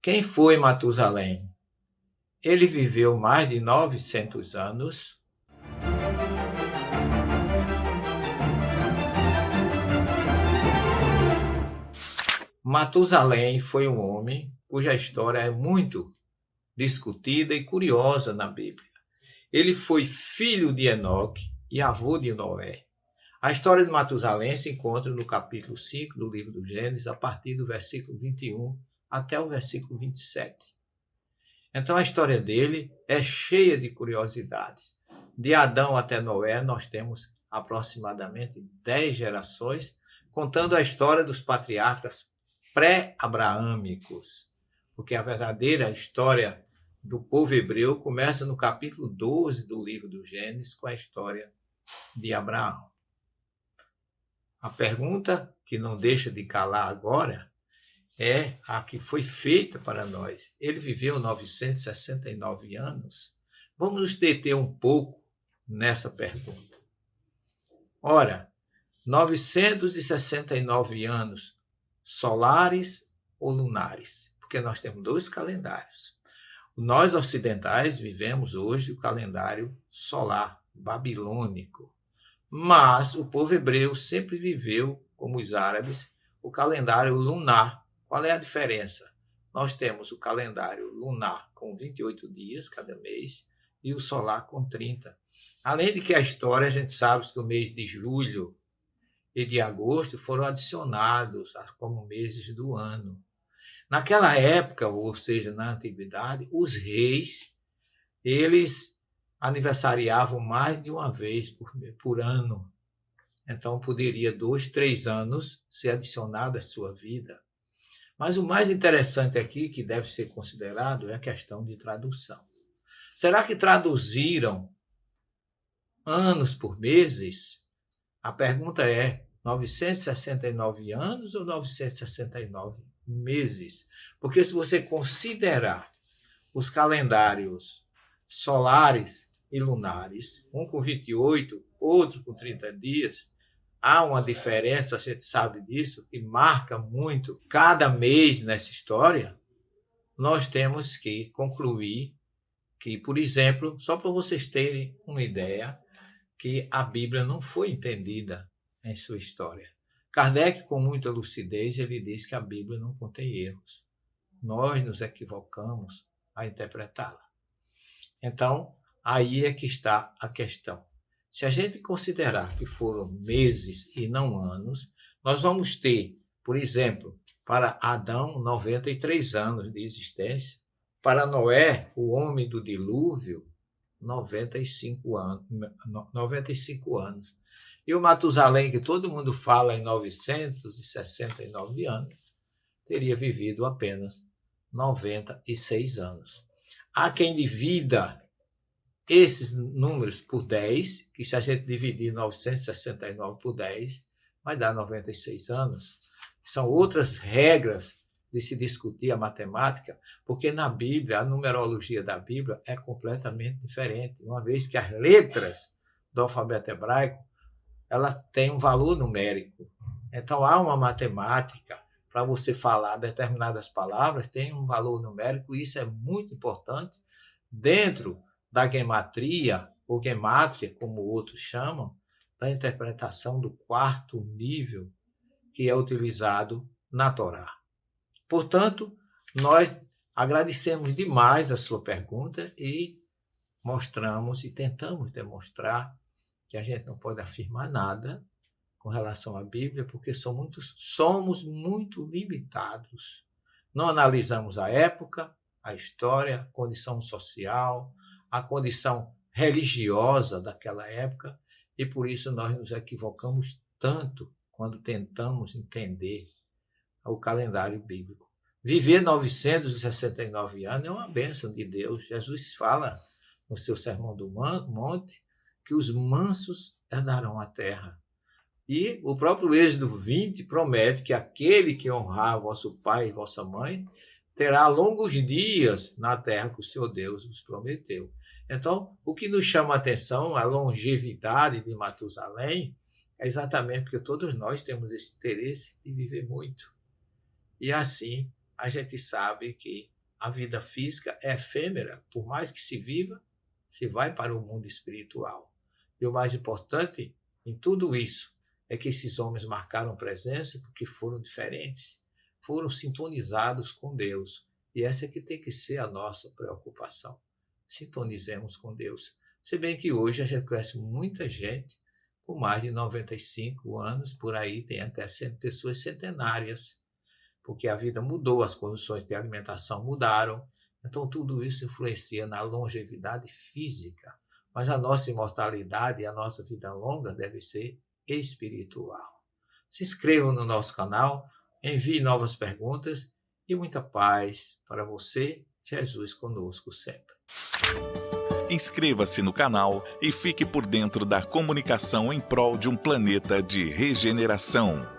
Quem foi Matusalém? Ele viveu mais de 900 anos. Matusalém foi um homem cuja história é muito discutida e curiosa na Bíblia. Ele foi filho de Enoque e avô de Noé. A história de Matusalém se encontra no capítulo 5 do livro do Gênesis, a partir do versículo 21 até o versículo 27. Então a história dele é cheia de curiosidades. De Adão até Noé, nós temos aproximadamente 10 gerações, contando a história dos patriarcas pré-abraâmicos, porque a verdadeira história do povo hebreu começa no capítulo 12 do livro do Gênesis, com a história de Abraão. A pergunta que não deixa de calar agora é a que foi feita para nós. Ele viveu 969 anos. Vamos nos deter um pouco nessa pergunta. Ora, 969 anos solares ou lunares? Porque nós temos dois calendários. Nós ocidentais vivemos hoje o calendário solar, babilônico. Mas o povo hebreu sempre viveu, como os árabes, o calendário lunar. Qual é a diferença? Nós temos o calendário lunar com 28 dias cada mês e o solar com 30. Além de que a história, a gente sabe que o mês de julho e de agosto foram adicionados como meses do ano. Naquela época, ou seja, na antiguidade, os reis, eles aniversariavam mais de uma vez por ano. Então, poderia 2, 3 anos ser adicionado à sua vida. Mas o mais interessante aqui, que deve ser considerado, é a questão de tradução. Será que traduziram anos por meses? A pergunta é 969 anos ou 969 meses? Porque se você considerar os calendários solares e lunares, um com 28, outro com 30 dias, há uma diferença, a gente sabe disso, que marca muito cada mês nessa história. Nós temos que concluir que, por exemplo, só para vocês terem uma ideia, que a Bíblia não foi entendida em sua história. Kardec, com muita lucidez, ele diz que a Bíblia não contém erros. Nós nos equivocamos a interpretá-la. Então, aí é que está a questão. Se a gente considerar que foram meses e não anos, nós vamos ter, por exemplo, para Adão, 93 anos de existência, para Noé, o homem do dilúvio, 95 anos. 95 anos. E o Matusalém, que todo mundo fala em 969 anos, teria vivido apenas 96 anos. Há quem divida esses números por 10, que se a gente dividir 969 por 10, vai dar 96 anos. São outras regras de se discutir a matemática, porque na Bíblia, a numerologia da Bíblia é completamente diferente, uma vez que as letras do alfabeto hebraico ela tem um valor numérico. Então, há uma matemática para você falar determinadas palavras, tem um valor numérico, e isso é muito importante dentro da gematria, ou gemátria, como outros chamam, da interpretação do quarto nível que é utilizado na Torá. Portanto, nós agradecemos demais a sua pergunta e mostramos e tentamos demonstrar que a gente não pode afirmar nada com relação à Bíblia, porque somos muito limitados. Não analisamos a época, a história, a condição social, a condição religiosa daquela época, e por isso nós nos equivocamos tanto quando tentamos entender o calendário bíblico. Viver 969 anos é uma bênção de Deus. Jesus fala no seu Sermão do Monte que os mansos herdarão a terra. E o próprio Êxodo 20 promete que aquele que honrar vosso pai e vossa mãe terá longos dias na terra que o Senhor Deus vos prometeu. Então, o que nos chama a atenção, a longevidade de Matusalém, é exatamente porque todos nós temos esse interesse de viver muito. E assim, a gente sabe que a vida física é efêmera, por mais que se viva, se vai para o mundo espiritual. E o mais importante em tudo isso é que esses homens marcaram presença porque foram diferentes, foram sintonizados com Deus. E essa é que tem que ser a nossa preocupação. Sintonizemos com Deus. Se bem que hoje a gente conhece muita gente com mais de 95 anos, por aí tem até pessoas centenárias, porque a vida mudou, as condições de alimentação mudaram, então tudo isso influencia na longevidade física, mas a nossa imortalidade e a nossa vida longa deve ser espiritual. Se inscrevam no nosso canal, envie novas perguntas e muita paz para você, Jesus conosco sempre. Inscreva-se no canal e fique por dentro da comunicação em prol de um planeta de regeneração.